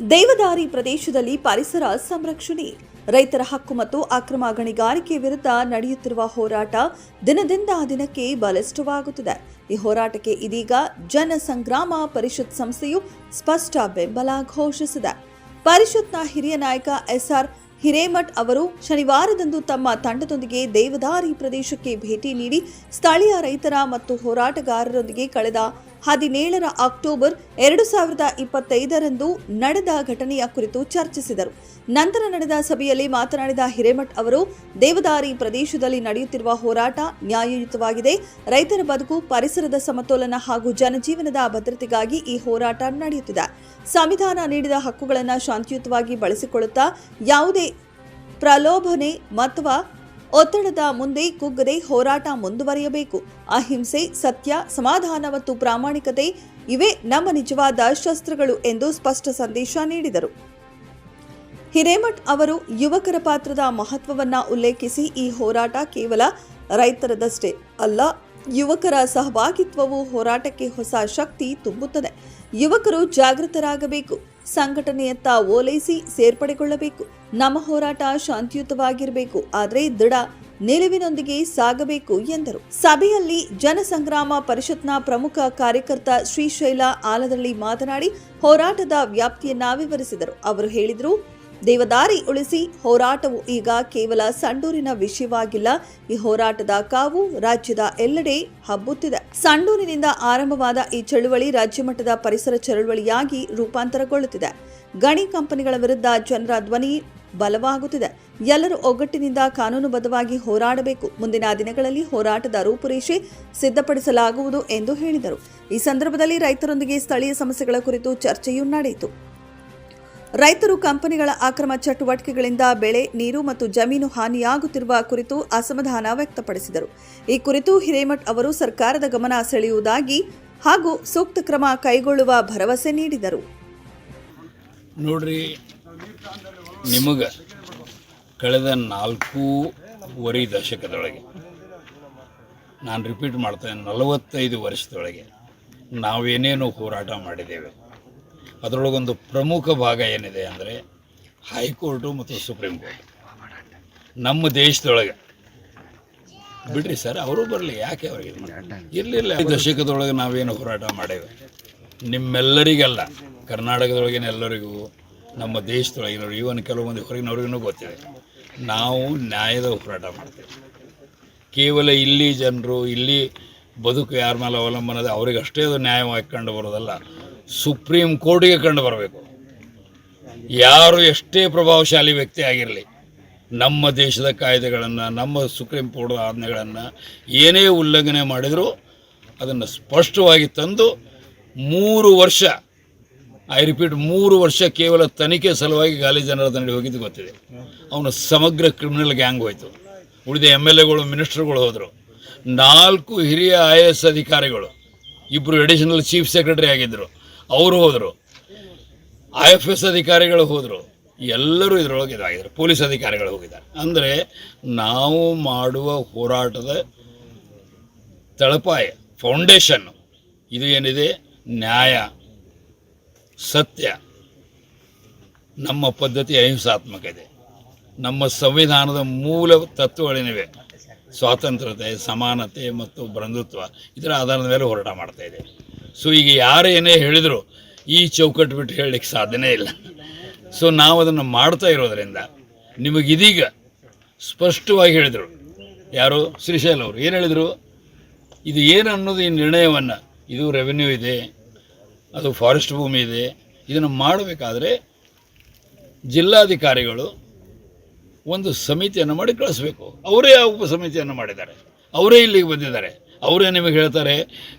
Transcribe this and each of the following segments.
ದೇವದಾರಿ ಪ್ರದೇಶದಲ್ಲಿ ಪರಿಸರ ಸಂರಕ್ಷಣೆ, ರೈತರ ಹಕ್ಕು ಮತ್ತು ಅಕ್ರಮ ಗಣಿಗಾರಿಕೆ ವಿರುದ್ಧ ನಡೆಯುತ್ತಿರುವ ಹೋರಾಟ ದಿನದಿಂದ ದಿನಕ್ಕೆ ಬಲಿಷ್ಠವಾಗುತ್ತಿದೆ. ಈ ಹೋರಾಟಕ್ಕೆ ಇದೀಗ ಜನ ಸಂಗ್ರಾಮ ಪರಿಷತ್ ಸಂಸ್ಥೆಯು ಸ್ಪಷ್ಟ ಬೆಂಬಲ ಘೋಷಿಸಿದೆ. ಪರಿಷತ್ನ ಹಿರಿಯ ನಾಯಕ ಎಸ್ಆರ್ ಹಿರೇಮಠ್ ಅವರು ಶನಿವಾರದಂದು ತಮ್ಮ ತಂಡದೊಂದಿಗೆ ದೇವದಾರಿ ಪ್ರದೇಶಕ್ಕೆ ಭೇಟಿ ನೀಡಿ ಸ್ಥಳೀಯ ರೈತರ ಮತ್ತು ಹೋರಾಟಗಾರರೊಂದಿಗೆ ಕಳೆದ 17 ಅಕ್ಟೋಬರ್ 2025ರಂದು ನಡೆದ ಘಟನೆಯ ಕುರಿತು ಚರ್ಚಿಸಿದರು. ನಂತರ ನಡೆದ ಸಭೆಯಲ್ಲಿ ಮಾತನಾಡಿದ ಹಿರೇಮಠ್ ಅವರು, ದೇವದಾರಿ ಪ್ರದೇಶದಲ್ಲಿ ನಡೆಯುತ್ತಿರುವ ಹೋರಾಟ ನ್ಯಾಯಯುತವಾಗಿದೆ. ರೈತರ ಬದುಕು, ಪರಿಸರದ ಸಮತೋಲನ ಹಾಗೂ ಜನಜೀವನದ ಭದ್ರತೆಗಾಗಿ ಈ ಹೋರಾಟ ನಡೆಯುತ್ತಿದೆ. ಸಂವಿಧಾನ ನೀಡಿದ ಹಕ್ಕುಗಳನ್ನು ಶಾಂತಿಯುತವಾಗಿ ಬಳಸಿಕೊಳ್ಳುತ್ತಾ ಯಾವುದೇ ಪ್ರಲೋಭನೆ ಅಥವಾ ಒತ್ತಡದ ಮುಂದೆ ಕುಗ್ಗದೆ ಹೋರಾಟ ಮುಂದುವರಿಯಬೇಕು. ಅಹಿಂಸೆ, ಸತ್ಯ, ಸಮಾಧಾನ ಮತ್ತು ಪ್ರಾಮಾಣಿಕತೆ ಇವೇ ನಮ್ಮ ನಿಜವಾದ ಶಸ್ತ್ರಗಳು ಎಂದು ಸ್ಪಷ್ಟ ಸಂದೇಶ ನೀಡಿದರು. ಹಿರೇಮಠ್ ಅವರು ಯುವಕರ ಪಾತ್ರದ ಮಹತ್ವವನ್ನು ಉಲ್ಲೇಖಿಸಿ, ಈ ಹೋರಾಟ ಕೇವಲ ರೈತರದಷ್ಟೇ ಅಲ್ಲ, ಯುವಕರ ಸಹಭಾಗಿತ್ವವು ಹೋರಾಟಕ್ಕೆ ಹೊಸ ಶಕ್ತಿ ತುಂಬುತ್ತದೆ. ಯುವಕರು ಜಾಗೃತರಾಗಬೇಕು, ಸಂಘಟನೆಯತ್ತ ಓಲೈಸಿ ಸೇರ್ಪಡೆಗೊಳ್ಳಬೇಕು. ನಮ್ಮ ಹೋರಾಟ ಶಾಂತಿಯುತವಾಗಿರಬೇಕು, ಆದರೆ ದೃಢ ನಿಲುವಿನೊಂದಿಗೆ ಸಾಗಬೇಕು ಎಂದರು. ಸಭೆಯಲ್ಲಿ ಜನಸಂಗ್ರಾಮ ಪರಿಷತ್ನ ಪ್ರಮುಖ ಕಾರ್ಯಕರ್ತ ಶ್ರೀಶೈಲ ಆಲದಳ್ಳಿ ಮಾತನಾಡಿ ಹೋರಾಟದ ವ್ಯಾಪ್ತಿಯನ್ನ ವಿವರಿಸಿದರು. ಅವರು ಹೇಳಿದರು, ದೇವದಾರಿ ಉಳಿಸಿ ಹೋರಾಟವು ಈಗ ಕೇವಲ ಸಂಡೂರಿನ ವಿಷಯವಾಗಿಲ್ಲ. ಈ ಹೋರಾಟದ ಕಾವು ರಾಜ್ಯದ ಎಲ್ಲೆಡೆ ಹಬ್ಬುತ್ತಿದೆ. ಸಂಡೂರಿನಿಂದ ಆರಂಭವಾದ ಈ ಚಳುವಳಿ ರಾಜ್ಯಮಟ್ಟದ ಪರಿಸರ ಚಳುವಳಿಯಾಗಿ ರೂಪಾಂತರಗೊಳ್ಳುತ್ತಿದೆ. ಗಣಿ ಕಂಪನಿಗಳ ವಿರುದ್ಧ ಜನರ ಧ್ವನಿ ಬಲವಾಗುತ್ತಿದೆ. ಎಲ್ಲರೂ ಒಗ್ಗಟ್ಟಿನಿಂದ ಕಾನೂನುಬದ್ಧವಾಗಿ ಹೋರಾಡಬೇಕು. ಮುಂದಿನ ದಿನಗಳಲ್ಲಿ ಹೋರಾಟದ ರೂಪುರೇಷೆ ಸಿದ್ಧಪಡಿಸಲಾಗುವುದು ಎಂದು ಹೇಳಿದರು. ಈ ಸಂದರ್ಭದಲ್ಲಿ ರೈತರೊಂದಿಗೆ ಸ್ಥಳೀಯ ಸಮಸ್ಯೆಗಳ ಕುರಿತು ಚರ್ಚೆಯೂ ನಡೆಯಿತು. ರೈತರು ಕಂಪನಿಗಳ ಅಕ್ರಮ ಚಟುವಟಿಕೆಗಳಿಂದ ಬೆಳೆ, ನೀರು ಮತ್ತು ಜಮೀನು ಹಾನಿಯಾಗುತ್ತಿರುವ ಕುರಿತು ಅಸಮಾಧಾನ ವ್ಯಕ್ತಪಡಿಸಿದರು. ಈ ಕುರಿತು ಹಿರೇಮಠ್ ಅವರು ಸರ್ಕಾರದ ಗಮನ ಸೆಳೆಯುವುದಾಗಿ ಹಾಗೂ ಸೂಕ್ತ ಕ್ರಮ ಕೈಗೊಳ್ಳುವ ಭರವಸೆ ನೀಡಿದರು. ನೋಡ್ರಿ, ನಿಮಗೆ ಕಳೆದ 4.5 ದಶಕದೊಳಗೆ, ನಾನು ರಿಪೀಟ್ ಮಾಡ್ತೇನೆ, 45 ವರ್ಷದೊಳಗೆ ನಾವೇನೇನು ಹೋರಾಟ ಮಾಡಿದ್ದೇವೆ. ಅದರೊಳಗೊಂದು ಪ್ರಮುಖ ಭಾಗ ಏನಿದೆ ಅಂದರೆ ಹೈಕೋರ್ಟು ಮತ್ತು ಸುಪ್ರೀಂ ಕೋರ್ಟ್. ನಮ್ಮ ದೇಶದೊಳಗೆ ಬಿಡ್ರಿ ಸರ್, ಅವರು ಬರಲಿ, ಯಾಕೆ ಅವ್ರಿಗೆ ಇರಲಿಲ್ಲ. ದಶಕದೊಳಗೆ ನಾವೇನು ಹೋರಾಟ ಮಾಡೇವೆ, ನಿಮ್ಮೆಲ್ಲರಿಗೆಲ್ಲ, ಕರ್ನಾಟಕದೊಳಗಿನ ಎಲ್ಲರಿಗೂ, ನಮ್ಮ ದೇಶದೊಳಗಿನವ್ರು, ಇವನ್ ಕೆಲವೊಂದು ಹೊರಗಿನವ್ರಿಗೂ ಗೊತ್ತಿದೆ, ನಾವು ನ್ಯಾಯದ ಹೋರಾಟ ಮಾಡ್ತೇವೆ. ಕೇವಲ ಇಲ್ಲಿ ಜನರು, ಇಲ್ಲಿ ಬದುಕು ಯಾರ ಮೇಲೆ ಅವಲಂಬನದ ಅವರಿಗಷ್ಟೇ ಅದು ನ್ಯಾಯವಾಗಿ ಕಂಡು ಬರೋದಲ್ಲ, ಸುಪ್ರೀಂ ಕೋರ್ಟಿಗೆ ಕಂಡು ಬರಬೇಕು. ಯಾರು ಎಷ್ಟೇ ಪ್ರಭಾವಶಾಲಿ ವ್ಯಕ್ತಿ ಆಗಿರಲಿ, ನಮ್ಮ ದೇಶದ ಕಾಯ್ದೆಗಳನ್ನು, ನಮ್ಮ ಸುಪ್ರೀಂ ಕೋರ್ಟ್ ಆಜ್ಞೆಗಳನ್ನು ಏನೇ ಉಲ್ಲಂಘನೆ ಮಾಡಿದರೂ ಅದನ್ನು ಸ್ಪಷ್ಟವಾಗಿ ತಂದು 3 ವರ್ಷ, ಐ ರಿಪೀಟ್ 3 ವರ್ಷ ಕೇವಲ ತನಿಖೆ ಸಲುವಾಗಿ ಗಾಲಿ ಜನರ ದಂಡಿ ಹೋಗಿದ್ದು ಗೊತ್ತಿದೆ. ಅವನು ಸಮಗ್ರ ಕ್ರಿಮಿನಲ್ ಗ್ಯಾಂಗ್ ಹೋಯಿತು. ಉಳಿದ MLAಗಳು, ಮಿನಿಸ್ಟರ್ಗಳು ಹೋದರು. 4 ಹಿರಿಯ IAS ಅಧಿಕಾರಿಗಳು, 2 ಅಡಿಷನಲ್ ಚೀಫ್ ಸೆಕ್ರೆಟರಿ ಆಗಿದ್ದರು, ಅವರು ಹೋದರು. IFS ಅಧಿಕಾರಿಗಳು ಹೋದರು. ಎಲ್ಲರೂ ಇದರೊಳಗೆ ಇದಾಗಿದ್ದಾರೆ. ಪೊಲೀಸ್ ಅಧಿಕಾರಿಗಳು ಹೋಗಿದ್ದಾರೆ. ಅಂದರೆ ನಾವು ಮಾಡುವ ಹೋರಾಟದ ತಳಪಾಯ, ಫೌಂಡೇಶನ್ನು ಇದು ಏನಿದೆ, ನ್ಯಾಯ, ಸತ್ಯ. ನಮ್ಮ ಪದ್ಧತಿ ಅಹಿಂಸಾತ್ಮಕ ಇದೆ. ನಮ್ಮ ಸಂವಿಧಾನದ ಮೂಲ ತತ್ವಗಳೇನಿವೆ, ಸ್ವಾತಂತ್ರ್ಯತೆ, ಸಮಾನತೆ ಮತ್ತು ಬಂಧುತ್ವ, ಇದರ ಆಧಾರದ ಮೇಲೆ ಹೋರಾಟ ಮಾಡ್ತಾ ಇದೆ. ಸೊ ಈಗ ಯಾರು ಏನೇ ಹೇಳಿದರೂ ಈ ಚೌಕಟ್ಟು ಬಿಟ್ಟು ಹೇಳಲಿಕ್ಕೆ ಸಾಧ್ಯನೇ ಇಲ್ಲ. ಸೊ ನಾವು ಅದನ್ನು ಮಾಡ್ತಾ ಇರೋದರಿಂದ ನಿಮಗಿದೀಗ ಸ್ಪಷ್ಟವಾಗಿ ಹೇಳಿದರು. ಯಾರು? ಶ್ರೀಶೈಲ ಅವರು ಏನು ಹೇಳಿದರು? ಇದು ಏನು ಅನ್ನೋದು, ಈ ನಿರ್ಣಯವನ್ನು, ಇದು ರೆವೆನ್ಯೂ ಇದೆ, ಅದು ಫಾರೆಸ್ಟ್ ಭೂಮಿ ಇದೆ, ಇದನ್ನು ಮಾಡಬೇಕಾದ್ರೆ ಜಿಲ್ಲಾಧಿಕಾರಿಗಳು ಒಂದು ಸಮಿತಿಯನ್ನು ಮಾಡಿ ಕಳಿಸ್ಬೇಕು. ಅವರೇ ಆ ಉಪಸಮಿತಿಯನ್ನು ಮಾಡಿದ್ದಾರೆ, ಅವರೇ ಇಲ್ಲಿಗೆ ಬಂದಿದ್ದಾರೆ. ಅವರೇ ನಿಮಗೆ ಹೇಳ್ತಾರೆ,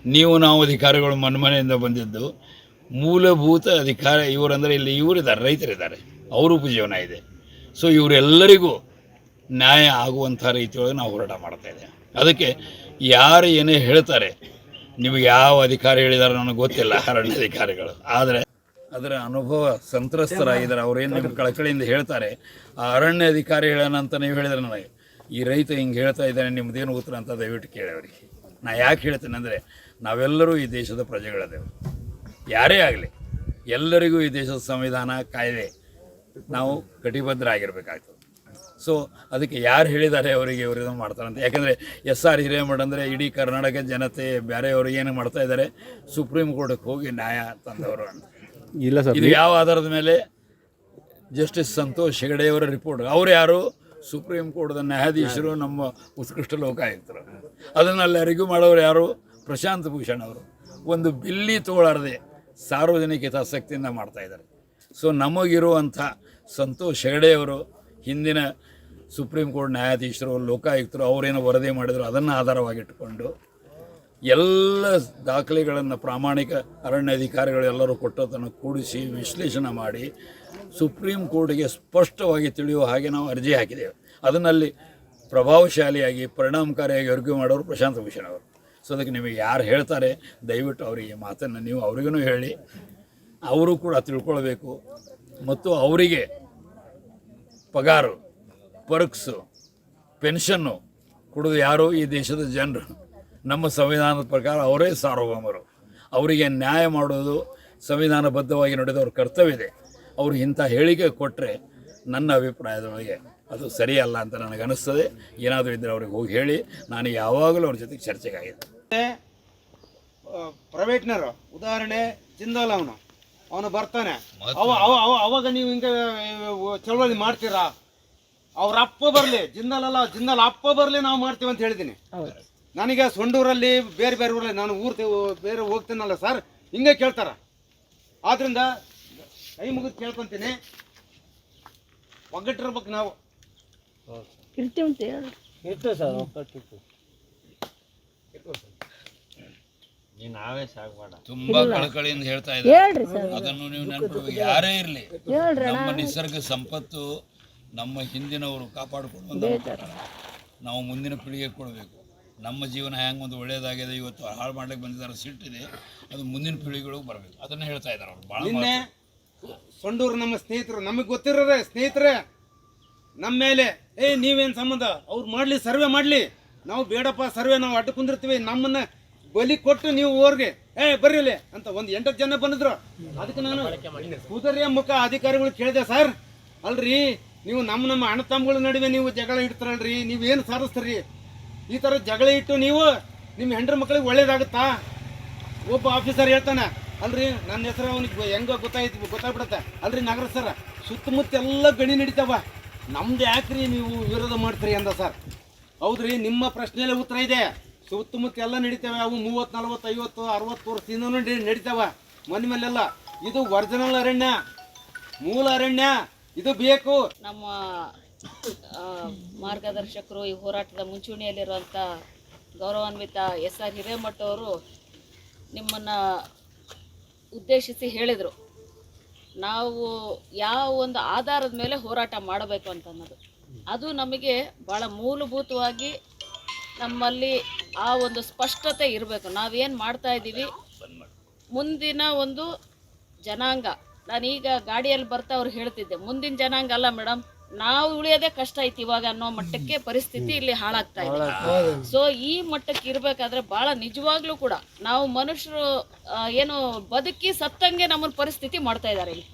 ನಾವು ಅಧಿಕಾರಿಗಳು ಮನೆಯಿಂದ ಬಂದಿದ್ದು, ಮೂಲಭೂತ ಅಧಿಕಾರ ಇವರಂದರೆ ಇಲ್ಲಿ ಇವರಿದ್ದಾರೆ, ರೈತರಿದ್ದಾರೆ, ಅವ್ರ ಉಪಜೀವನ ಇದೆ. ಸೊ ಇವರೆಲ್ಲರಿಗೂ ನ್ಯಾಯ ಆಗುವಂಥ ರೀತಿಯೊಳಗೆ ನಾವು ಹೋರಾಟ ಮಾಡ್ತಾಯಿದ್ದೇವೆ. ಅದಕ್ಕೆ ಯಾರು ಏನೇ ಹೇಳ್ತಾರೆ, ನಿಮಗೆ ಯಾವ ಅಧಿಕಾರಿ ಹೇಳಿದ್ದಾರೆ ನನಗೆ ಗೊತ್ತಿಲ್ಲ, ಅರಣ್ಯ ಅಧಿಕಾರಿಗಳು, ಆದರೆ ಅದರ ಅನುಭವ ಸಂತ್ರಸ್ತರಾಗಿದ್ದಾರೆ. ಅವರೇನು ನಿಮ್ಗೆ ಕಳಕಳಿಯಿಂದ ಹೇಳ್ತಾರೆ, ಆ ಅರಣ್ಯ ಅಧಿಕಾರಿ ಹೇಳೋಣ ಅಂತ ನೀವು ಹೇಳಿದ್ರೆ ನನಗೆ, ಈ ರೈತ ಹಿಂಗೆ ಹೇಳ್ತಾ ಇದ್ದಾನೆ, ನಿಮ್ಮದೇನು ಉತ್ತರ ಅಂತ ದಯವಿಟ್ಟು ಕೇಳವ್ರಿಗೆ. ನಾ ಯಾಕೆ ಹೇಳ್ತೇನೆ ಅಂದರೆ, ನಾವೆಲ್ಲರೂ ಈ ದೇಶದ ಪ್ರಜೆಗಳದೇವೆ. ಯಾರೇ ಆಗಲಿ, ಎಲ್ಲರಿಗೂ ಈ ದೇಶದ ಸಂವಿಧಾನ ಕಾಯ್ದೆ ನಾವು ಕಟಿಬದ್ಧರಾಗಿರ್ಬೇಕಾಗ್ತದೆ. ಸೊ ಅದಕ್ಕೆ ಯಾರು ಹೇಳಿದ್ದಾರೆ ಅವರಿಗೆ ಇವರಿದು ಮಾಡ್ತಾರಂತೆ. ಯಾಕಂದರೆ SR ಹಿರೇಮಠ ಅಂದರೆ ಇಡೀ ಕರ್ನಾಟಕ ಜನತೆ ಬೇರೆಯವರು ಏನು ಮಾಡ್ತಾ ಇದ್ದಾರೆ, ಸುಪ್ರೀಂ ಕೋರ್ಟ್ಗೆ ಹೋಗಿ ನ್ಯಾಯ ತಂದವರು ಅಂತ. ಇಲ್ಲ ಸರ್, ಇದು ಯಾವ ಆಧಾರದ ಮೇಲೆ? ಜಸ್ಟಿಸ್ ಸಂತೋಷ್ ಹೆಗಡೆಯವರ ರಿಪೋರ್ಟ್. ಅವ್ರು ಯಾರು? ಸುಪ್ರೀಂ ಕೋರ್ಟ್ದ ನ್ಯಾಯಾಧೀಶರು, ನಮ್ಮ ಉತ್ಕೃಷ್ಟ ಲೋಕಾಯುಕ್ತರು. ಅದನ್ನಲ್ಲಿ ಅರಿವು ಮಾಡೋರು ಯಾರು? ಪ್ರಶಾಂತ್ ಭೂಷಣ್ ಅವರು. ಒಂದು ಬಿಲ್ಲಿ ತೋಳಾರದೆ ಸಾರ್ವಜನಿಕ ಹಿತಾಸಕ್ತಿಯಿಂದ ಮಾಡ್ತಾಯಿದ್ದಾರೆ. ಸೊ ನಮಗಿರುವಂಥ ಸಂತೋಷ್ ಹೆಗಡೆಯವರು ಹಿಂದಿನ ಸುಪ್ರೀಂ ಕೋರ್ಟ್ ನ್ಯಾಯಾಧೀಶರು, ಲೋಕಾಯುಕ್ತರು ಅವರೇನೋ ವರದಿ ಮಾಡಿದರು, ಅದನ್ನು ಆಧಾರವಾಗಿಟ್ಟುಕೊಂಡು ಎಲ್ಲ ದಾಖಲೆಗಳನ್ನು ಪ್ರಾಮಾಣಿಕ ಅರಣ್ಯ ಅಧಿಕಾರಿಗಳು ಎಲ್ಲರೂ ಕೊಟ್ಟದನ್ನು ಕೂಡಿಸಿ ವಿಶ್ಲೇಷಣೆ ಮಾಡಿ ಸುಪ್ರೀಂ ಕೋರ್ಟ್ಗೆ ಸ್ಪಷ್ಟವಾಗಿ ತಿಳಿಯುವ ಹಾಗೆ ನಾವು ಅರ್ಜಿ ಹಾಕಿದ್ದೇವೆ. ಅದನ್ನಲ್ಲಿ ಪ್ರಭಾವಶಾಲಿಯಾಗಿ ಪರಿಣಾಮಕಾರಿಯಾಗಿ ಅರ್ಗ್ಯೂ ಮಾಡೋರು ಪ್ರಶಾಂತ್ ಭೂಷಣ್ ಅವರು. ಸೊ ಅದಕ್ಕೆ ನಿಮಗೆ ಯಾರು ಹೇಳ್ತಾರೆ ದಯವಿಟ್ಟು ಅವರಿಗೆ ಮಾತನ್ನು ನೀವು ಅವ್ರಿಗೂ ಹೇಳಿ, ಅವರು ಕೂಡ ತಿಳ್ಕೊಳ್ಬೇಕು. ಮತ್ತು ಅವರಿಗೆ ಪಗಾರು, ಪರ್ಕ್ಸು, ಪೆನ್ಷನ್ನು ಕೊಡೋದು ಯಾರು? ಈ ದೇಶದ ಜನರು. ನಮ್ಮ ಸಂವಿಧಾನದ ಪ್ರಕಾರ ಅವರೇ ಸಾರ್ವಭೌಮರು. ಅವರಿಗೆ ನ್ಯಾಯ ಮಾಡೋದು ಸಂವಿಧಾನಬದ್ಧವಾಗಿ ನಡೆದವ್ರ ಕರ್ತವ್ಯ ಇದೆ. ಅವರು ಇಂಥ ಹೇಳಿಕೆ ಕೊಟ್ಟರೆ ನನ್ನ ಅಭಿಪ್ರಾಯದೊಳಗೆ ಅದು ಸರಿಯಲ್ಲ ಅಂತ ನನಗನ್ನಿಸ್ತದೆ. ಏನಾದರೂ ಇದ್ದರೆ ಅವ್ರಿಗೆ ಹೋಗಿ ಹೇಳಿ, ನಾನು ಯಾವಾಗಲೂ ಅವ್ರ ಜೊತೆಗೆ ಚರ್ಚೆಗಾಗಿದೆ. ಪ್ರೈವೇಟ್ನರು ಉದಾಹರಣೆ ಜಿಂದಾಲ್ ಅವನು ಬರ್ತಾನೆ, ಅವಾಗ ನೀವು ಹಿಂಗೆ ಚಳವಳಿ ಮಾಡ್ತೀರಾ? ಅವ್ರ ಅಪ್ಪ ಬರಲಿ, ಜಿಂದಾಲ್ ಅಪ್ಪ ಬರಲಿ, ನಾವು ಮಾಡ್ತೀವಿ ಅಂತ ಹೇಳಿದ್ದೀನಿ. ನನಗೆ ಸೊಂಡೂರಲ್ಲಿ ಬೇರೆ ಬೇರೆ ಊರಲ್ಲಿ ನಾನು ಬೇರೆ ಹೋಗ್ತೀನಲ್ಲ ಸರ್, ಹಿಂಗೆ ಕೇಳ್ತಾರ. ಆದ್ರಿಂದ ಕೈ ಮುಗಿದು ಕೇಳ್ಕೊಂತೀನಿ, ಒಗ್ಗಟ್ಟಿರ್ಬೇಕು ನಾವು. ಇರ್ತೇವೆ ಸರ್, ಒಗ್ಗಟ್ಟಿರ್ತೀವಿ. ನಾವೇ ಸಾಗಬೇಡ. ತುಂಬಾ ಕಳಕಳಿಯಿಂದ ಹೇಳ್ತಾ ಇದ್ದಾರೆ. ಅದನ್ನು ನೀವು ನೆನಪಿಡಬೇಕು. ಯಾರೇ ಇರಲಿ, ನಮ್ಮ ನಿಸರ್ಗ ಸಂಪತ್ತು ನಮ್ಮ ಹಿಂದಿನವರು ಕಾಪಾಡಿಕೊಂಡು ನಾವು ಮುಂದಿನ ಪೀಳಿಗೆ ಕೊಡಬೇಕು. ನಮ್ಮ ಜೀವನ ಹೆಂಗೆ ಒಂದು ಒಳ್ಳೆಯದಾಗಿದೆ, ಇವತ್ತು ಹಾಳು ಮಾಡ್ಲಿಕ್ಕೆ ಬಂದಿದ್ದಾರೆ, ಸಿಟ್ಟಿದೆ, ಅದು ಮುಂದಿನ ಪೀಳಿಗೆಗಳಿಗೆ ಬರಬೇಕು. ಅದನ್ನು ಹೇಳ್ತಾ ಇದ್ದಾರೆ ಅವರು. ಭಾಳ ನಿನ್ನೆ ಸೊಂಡೂರು ನಮ್ಮ ಸ್ನೇಹಿತರು, ನಮಗೆ ಗೊತ್ತಿರೋರೆ ಸ್ನೇಹಿತರೆ, ನಮ್ಮ ಮೇಲೆ ನೀವೇನು ಸಂಬಂಧ, ಅವ್ರು ಮಾಡಲಿ, ಸರ್ವೆ ಮಾಡಲಿ, ನಾವು ಬೇಡಪ್ಪ ಸರ್ವೆ, ನಾವು ಅಡ್ಡ ಕುಂದಿರ್ತೀವಿ, ನಮ್ಮನ್ನ ಬಲಿ ಕೊಟ್ಟು ನೀವು ಊರಿಗೆ ಬರ್ರಿಲಿ ಅಂತ ಒಂದು 8 ಜನ ಬಂದಿದ್ರು. ಅದಕ್ಕೆ ನಾನು ಕುದುರೆಯ ಮುಖ ಅಧಿಕಾರಿಗಳು ಕೇಳಿದೆ, ಸರ್ ಅಲ್ರಿ ನೀವು ನಮ್ಮ ಅಣ್ಣ ತಮ್ಮಗಳ ನಡುವೆ ನೀವು ಜಗಳ ಇಡ್ತಾರಲ್ರಿ, ನೀವೇನು ಸಾಧಿಸ್ತೀರಿ? ಈ ಥರ ಜಗಳ ಇಟ್ಟು ನೀವು ನಿಮ್ಮ ಹೆಂಡ್ರ ಮಕ್ಕಳಿಗೆ ಒಳ್ಳೇದಾಗುತ್ತಾ? ಒಬ್ಬ ಆಫೀಸರ್ ಹೇಳ್ತಾನೆ, ಅಲ್ರಿ ನನ್ನ ಹೆಸರು ಅವನಿಗೆ ಹೆಂಗ ಗೊತ್ತಾಗ್ಬಿಡತ್ತೆ, ಅಲ್ರಿ ನಗರ ಸರ್ ಸುತ್ತಮುತ್ತ ಎಲ್ಲ ಗಣಿ ನಡೀತಾವ, ನಮ್ದು ಯಾಕ್ರಿ ನೀವು ವಿರೋಧ ಮಾಡ್ತೀರಿ ಅಂದ ಸರ್. ಹೌದ್ರಿ, ನಿಮ್ಮ ಪ್ರಶ್ನೆಯಲ್ಲೇ ಉತ್ತರ ಇದೆ. ಸುತ್ತಮುತ್ತ ಎಲ್ಲ ನಡೀತೇವೆ, ಅವು 30, 40, 50, 60 ವರ್ಷದಿಂದ ನಡೀತಾವ ಮನೆ ಮೇಲೆಲ್ಲ. ಇದು ಒರಿಜಿನಲ್ ಅರಣ್ಯ, ಮೂಲ ಅರಣ್ಯ, ಇದು ಬೇಕು. ನಮ್ಮ ಮಾರ್ಗದರ್ಶಕರು, ಈ ಹೋರಾಟದ ಮುಂಚೂಣಿಯಲ್ಲಿರುವಂಥ ಗೌರವಾನ್ವಿತ SR ಹಿರೇಮಠ ಅವರು ನಿಮ್ಮನ್ನು ಉದ್ದೇಶಿಸಿ ಹೇಳಿದರು, ನಾವು ಯಾವ ಒಂದು ಆಧಾರದ ಮೇಲೆ ಹೋರಾಟ ಮಾಡಬೇಕು ಅಂತನ್ನೋದು. ಅದು ನಮಗೆ ಭಾಳ ಮೂಲಭೂತವಾಗಿ ನಮ್ಮಲ್ಲಿ ಆ ಒಂದು ಸ್ಪಷ್ಟತೆ ಇರಬೇಕು. ನಾವೇನು ಮಾಡ್ತಾ ಇದ್ದೀವಿ, ಮುಂದಿನ ಒಂದು ಜನಾಂಗ, ನಾನೀಗ ಗಾಡಿಯಲ್ಲಿ ಬರ್ತಾ ಅವ್ರು ಹೇಳ್ತಿದ್ದೆ, ಮುಂದಿನ ಜನಾಂಗ ಅಲ್ಲ ಮೇಡಮ್, ನಾವು ಉಳಿಯೋದೇ ಕಷ್ಟ ಐತಿ ಇವಾಗ ಅನ್ನೋ ಮಟ್ಟಕ್ಕೆ ಪರಿಸ್ಥಿತಿ ಇಲ್ಲಿ ಹಾಳಾಗ್ತಾ ಇದೆ. ಸೊ ಈ ಮಟ್ಟಕ್ಕೆ ಇರಬೇಕಾದ್ರೆ ಭಾಳ ನಿಜವಾಗ್ಲೂ ಕೂಡ ನಾವು ಮನುಷ್ಯರು ಏನು ಬದುಕಿ ಸತ್ತಂಗೆ ನಮ್ಮನ್ನ ಪರಿಸ್ಥಿತಿ ಮಾಡ್ತಾ ಇದ್ದಾರೆ ಇಲ್ಲಿ.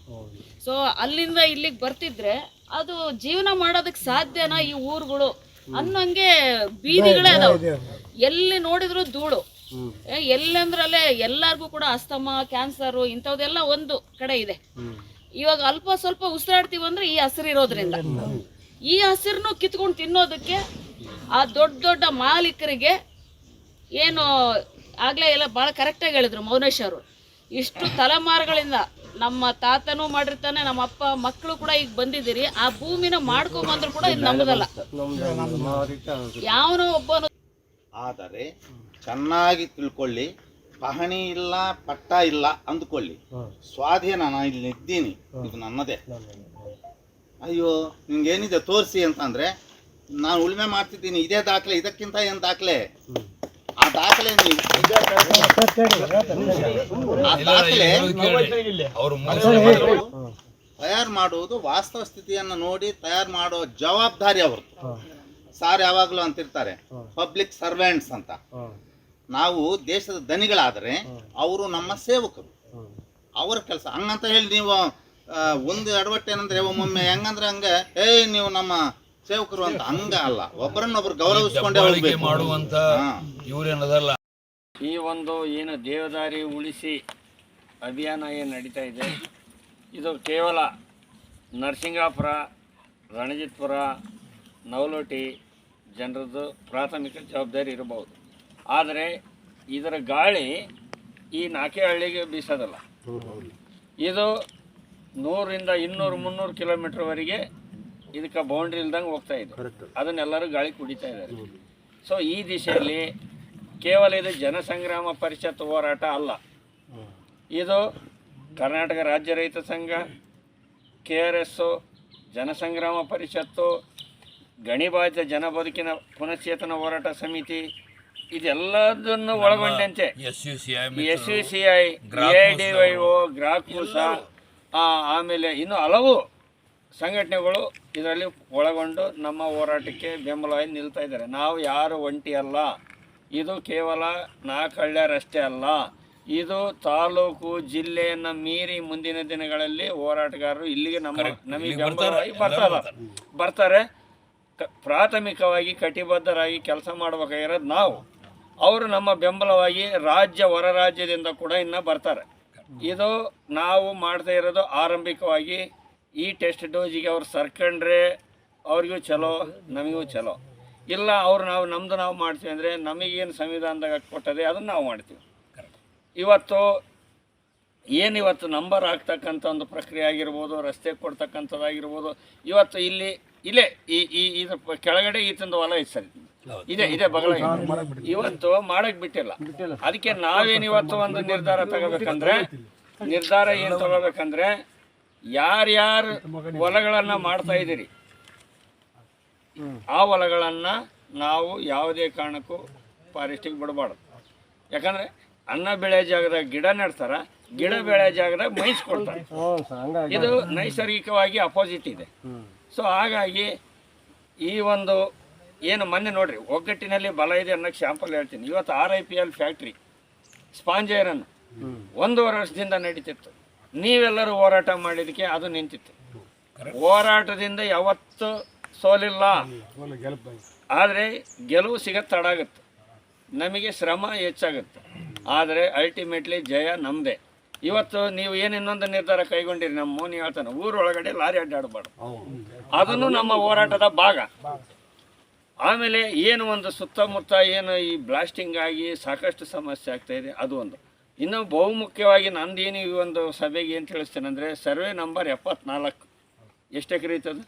ಸೊ ಅಲ್ಲಿಂದ ಇಲ್ಲಿಗೆ ಬರ್ತಿದ್ರೆ ಅದು ಜೀವನ ಮಾಡೋದಕ್ಕೆ ಸಾಧ್ಯನಾ ಈ ಊರುಗಳು ಅನ್ನೋಂಗೆ ಬೀದಿಗಳೇ ಅದಾವೆ. ಎಲ್ಲಿ ನೋಡಿದ್ರು ಧೂಳು, ಎಲ್ಲಂದ್ರಲ್ಲೇ ಎಲ್ಲರಿಗೂ ಕೂಡ ಅಸ್ತಮಾ, ಕ್ಯಾನ್ಸರು ಇಂಥದ್ದೆಲ್ಲ ಒಂದು ಕಡೆ ಇದೆ. ಇವಾಗ ಅಲ್ಪ ಸ್ವಲ್ಪ ಉಸಿರಾಡ್ತೀವಿ ಅಂದ್ರೆ ಈ ಹಸಿರು ಇರೋದ್ರಿಂದ, ಈ ಹಸಿರನ್ನು ಕಿತ್ಕೊಂಡು ತಿನ್ನೋದಕ್ಕೆ ಆ ದೊಡ್ಡ ದೊಡ್ಡ ಮಾಲೀಕರಿಗೆ ಏನು ಆಗ್ಲೇ ಎಲ್ಲ ಭಾಳ ಕರೆಕ್ಟಾಗಿ ಹೇಳಿದ್ರು ಮೌನೇಶ್ ಅವರು, ಇಷ್ಟು ತಲೆಮಾರುಗಳಿಂದ ನಮ್ಮ ತಾತನೂ ಮಾಡಿರ್ತಾನೆ, ನಮ್ಮ ಅಪ್ಪ ಮಕ್ಕಳು ಕೂಡ ಈಗ ಬಂದಿದ್ದೀರಿ, ಆ ಭೂಮಿನ ಮಾಡ್ಕೊಂಬಂದ್ರು ಕೂಡ ಇದು ನಮ್ಮದಲ್ಲ, ಯಾವನೋ ಒಬ್ಬನು. ಆದರೆ ಚೆನ್ನಾಗಿ ತಿಳ್ಕೊಳ್ಳಿ, ಪಹಣಿ ಇಲ್ಲ, ಪಟ್ಟ ಇಲ್ಲ ಅಂದ್ಕೊಳ್ಳಿ, ಸ್ವಾಧೀನ ನಾನು ಇಲ್ಲಿ ಇದ್ದೀನಿ, ಇದು ನನ್ನದೇ. ಅಯ್ಯೋ ನಿಮ್ಗೇನಿದೆ ತೋರಿಸಿ ಅಂತಂದ್ರೆ ನಾನು ಉಳುಮೆ ಮಾಡ್ತಿದ್ದೀನಿ, ಇದೇ ದಾಖಲೆ, ಇದಕ್ಕಿಂತ ಏನು ದಾಖಲೆ? ಆ ದಾಖಲೆ ನೀವು ತಯಾರು ಮಾಡುವುದು ವಾಸ್ತವ ಸ್ಥಿತಿಯನ್ನು ನೋಡಿ ತಯಾರು ಮಾಡೋ ಜವಾಬ್ದಾರಿ ಅವ್ರದ್ದು. ಸಾರ್ ಯಾವಾಗಲೂ ಅಂತಿರ್ತಾರೆ ಪಬ್ಲಿಕ್ ಸರ್ವೆಂಟ್ಸ್ ಅಂತ. ನಾವು ದೇಶದ ದನಿಗಳಾದರೆ ಅವರು ನಮ್ಮ ಸೇವಕರು, ಅವ್ರ ಕೆಲಸ. ಹಂಗಂತ ಹೇಳಿ ನೀವು ಒಂದು ಎಡವಟ್ಟು ಏನಂದ್ರೆ ಒಮ್ಮೊಮ್ಮೆ ಹೆಂಗಂದ್ರೆ ಹಂಗೆ ನೀವು ನಮ್ಮ ಸೇವಕರು ಅಂತ ಹಂಗ ಅಲ್ಲ, ಒಬ್ಬರನ್ನೊಬ್ರು ಗೌರವಿಸ್ಕೊಂಡೇ ಹೋಗ್ಬೇಕು ಮಾಡುವಂತ ಇವ್ರೇನದಲ್ಲ. ಈ ಒಂದು ಏನು ದೇವದಾರಿ ಉಳಿಸಿ ಅಭಿಯಾನ ಏನು ನಡೀತಾ ಇದೆ, ಇದು ಕೇವಲ ನರಸಿಂಗಾಪುರ, ರಣಜಿತ್ಪುರ, ನವಲೋಟಿ ಜನರದ್ದು ಪ್ರಾಥಮಿಕ ಜವಾಬ್ದಾರಿ ಇರಬಹುದು. ಆದರೆ ಇದರ ಗಾಳಿ ಈ ನಾಕೆಹಳ್ಳಿಗೆ ಬೀಸೋದಲ್ಲ. ಇದು 100ರಿಂದ 200, 300 ಕಿಲೋಮೀಟ್ರ್ವರೆಗೆ ಇದಕ್ಕೆ ಬೌಂಡ್ರಿ ಇಲ್ದಂಗೆ ಹೋಗ್ತಾ ಇದೆ. ಅದನ್ನೆಲ್ಲರೂ ಗಾಳಿ ಕುಡಿತಾ ಇದ್ದಾರೆ. ಸೊ ಈ ದಿಶೆಯಲ್ಲಿ ಕೇವಲ ಇದು ಜನಸಂಗ್ರಾಮ ಪರಿಷತ್ ಹೋರಾಟ ಅಲ್ಲ, ಇದು ಕರ್ನಾಟಕ ರಾಜ್ಯ ರೈತ ಸಂಘ, KRS, ಜನಸಂಗ್ರಾಮ ಪರಿಷತ್ತು, ಗಣಿಬಾಧಿತ ಜನ ಬದುಕಿನ ಪುನಶ್ಚೇತನ ಹೋರಾಟ ಸಮಿತಿ, ಇದೆಲ್ಲದನ್ನು ಒಳಗೊಂಡಂತೆ SUCI, AIDYO, ಗ್ರಾಕೂಸ, ಆಮೇಲೆ ಇನ್ನು ಹಲವು ಸಂಘಟನೆಗಳು ಇದರಲ್ಲಿ ಒಳಗೊಂಡು ನಮ್ಮ ಹೋರಾಟಕ್ಕೆ ಬೆಂಬಲವಾಗಿ ನಿಲ್ತಾ ಇದ್ದಾರೆ. ನಾವು ಯಾರು ಒಂಟಿ ಅಲ್ಲ, ಇದು ಕೇವಲ ನಾಲ್ಕಳ್ಳ್ಯಾರಷ್ಟೇ ಅಲ್ಲ, ಇದು ತಾಲೂಕು ಜಿಲ್ಲೆಯನ್ನು ಮೀರಿ ಮುಂದಿನ ದಿನಗಳಲ್ಲಿ ಹೋರಾಟಗಾರರು ಇಲ್ಲಿಗೆ ನಮಗೆ ಬೆಂಬಲವಾಗಿ ಬರ್ತಾರೆ. ಪ್ರಾಥಮಿಕವಾಗಿ ಕಟಿಬದ್ಧರಾಗಿ ಕೆಲಸ ಮಾಡಬೇಕಾಗಿರೋದು ನಾವು. ಅವರು ನಮ್ಮ ಬೆಂಬಲವಾಗಿ ರಾಜ್ಯ ಹೊರ ರಾಜ್ಯದಿಂದ ಕೂಡ ಇನ್ನು ಬರ್ತಾರೆ. ಇದು ನಾವು ಮಾಡ್ತಾ ಇರೋದು ಆರಂಭಿಕವಾಗಿ ಈ ಟೆಸ್ಟ್ ಡೋಸಿಗೆ ಅವ್ರು ಸರ್ಕೊಂಡ್ರೆ ಅವ್ರಿಗೂ ಚಲೋ, ನಮಗೂ ಚಲೋ. ಇಲ್ಲ ಅವ್ರು ನಮ್ಮದು ನಾವು ಮಾಡ್ತೀವಿ ಅಂದರೆ ನಮಗೇನು ಸಂವಿಧಾನದಾಗ ಕೊಟ್ಟದೆ ಅದನ್ನು ನಾವು ಮಾಡ್ತೀವಿ. ಇವತ್ತು ನಂಬರ್ ಆಗ್ತಕ್ಕಂಥ ಒಂದು ಪ್ರಕ್ರಿಯೆ ಆಗಿರ್ಬೋದು, ರಸ್ತೆ ಕೊಡ್ತಕ್ಕಂಥದ್ದಾಗಿರ್ಬೋದು, ಇವತ್ತು ಇಲ್ಲೇ ಇದ್ರ ಕೆಳಗಡೆ ಈತಂದು ಹೊಲ ಐತೆ ಸರ್, ಇದೆ ಬಗಲ, ಇವತ್ತು ಮಾಡಕ್ಕೆ ಬಿಟ್ಟಿಲ್ಲ. ಅದಕ್ಕೆ ನಾವೇನಿವತ್ತು ಒಂದು ನಿರ್ಧಾರ ತಗೋಬೇಕಂದ್ರೆ ಯಾರ್ಯಾರು ಹೊಲಗಳನ್ನು ಮಾಡ್ತಾ ಇದ್ದೀರಿ ಆ ಹೊಲಗಳನ್ನು ನಾವು ಯಾವುದೇ ಕಾರಣಕ್ಕೂ ಫಾರೆಸ್ಟಿಗೆ ಬಿಡಬಾರ್ದು. ಯಾಕಂದರೆ ಅನ್ನ ಬೆಳೆ ಜಾಗದಾಗ ಗಿಡ ನೆಡ್ತಾರ, ಗಿಡ ಬೆಳೆ ಜಾಗದಾಗ ಮೈಸ್ ಕೊಡ್ತಾರೆ. ಇದು ನೈಸರ್ಗಿಕವಾಗಿ ಅಪೋಸಿಟ್ ಇದೆ. ಸೊ ಹಾಗಾಗಿ ಈ ಒಂದು ಏನು ಮೊನ್ನೆ ನೋಡ್ರಿ, ಒಗ್ಗಟ್ಟಿನಲ್ಲಿ ಬಲ ಇದೆ ಅನ್ನೋಕ್ಕೆ ಶಾಂಪಲ್ ಹೇಳ್ತೀನಿ. ಇವತ್ತು RIPL ಫ್ಯಾಕ್ಟ್ರಿ ಸ್ಪಾಂಜ್ ಐರನ್ 1.5 ವರ್ಷದಿಂದ ನಡೀತಿತ್ತು. ನೀವೆಲ್ಲರೂ ಹೋರಾಟ ಮಾಡಿದ್ದಕ್ಕೆ ಅದು ನಿಂತಿತ್ತು. ಹೋರಾಟದಿಂದ ಯಾವತ್ತೂ ಸೋಲಿಲ್ಲ, ಆದರೆ ಗೆಲುವು ಸಿಗತ್ತೆ ತಡಾಗುತ್ತೆ, ನಮಗೆ ಶ್ರಮ ಹೆಚ್ಚಾಗುತ್ತೆ, ಆದರೆ ಅಲ್ಟಿಮೇಟ್ಲಿ ಜಯ ನಮ್ಮದೇ. ಇವತ್ತು ನೀವು ಏನು ಇನ್ನೊಂದು ನಿರ್ಧಾರ ಕೈಗೊಂಡಿರಿ, ನಮ್ಮ ಮೋನಿ ಹೇಳ್ತಾನೆ ಊರೊಳಗಡೆ ಲಾರಿ ಅಡ್ಡಾಡಬಾರ್ದು, ಅದನ್ನು ನಮ್ಮ ಹೋರಾಟದ ಭಾಗ. ಆಮೇಲೆ ಏನು ಒಂದು ಸುತ್ತಮುತ್ತ ಏನು ಈ ಬ್ಲಾಸ್ಟಿಂಗ್ ಆಗಿ ಸಾಕಷ್ಟು ಸಮಸ್ಯೆ ಆಗ್ತಾಯಿದೆ, ಅದು ಒಂದು. ಇನ್ನು ಬಹುಮುಖ್ಯವಾಗಿ ನಂದೇನು ಈ ಒಂದು ಸಭೆಗೆ ಏನು ತಿಳಿಸ್ತೇನೆ ಅಂದರೆ, ಸರ್ವೆ ನಂಬರ್ 74 ಎಷ್ಟು ಎಕರೆ ಇತ್ತದು?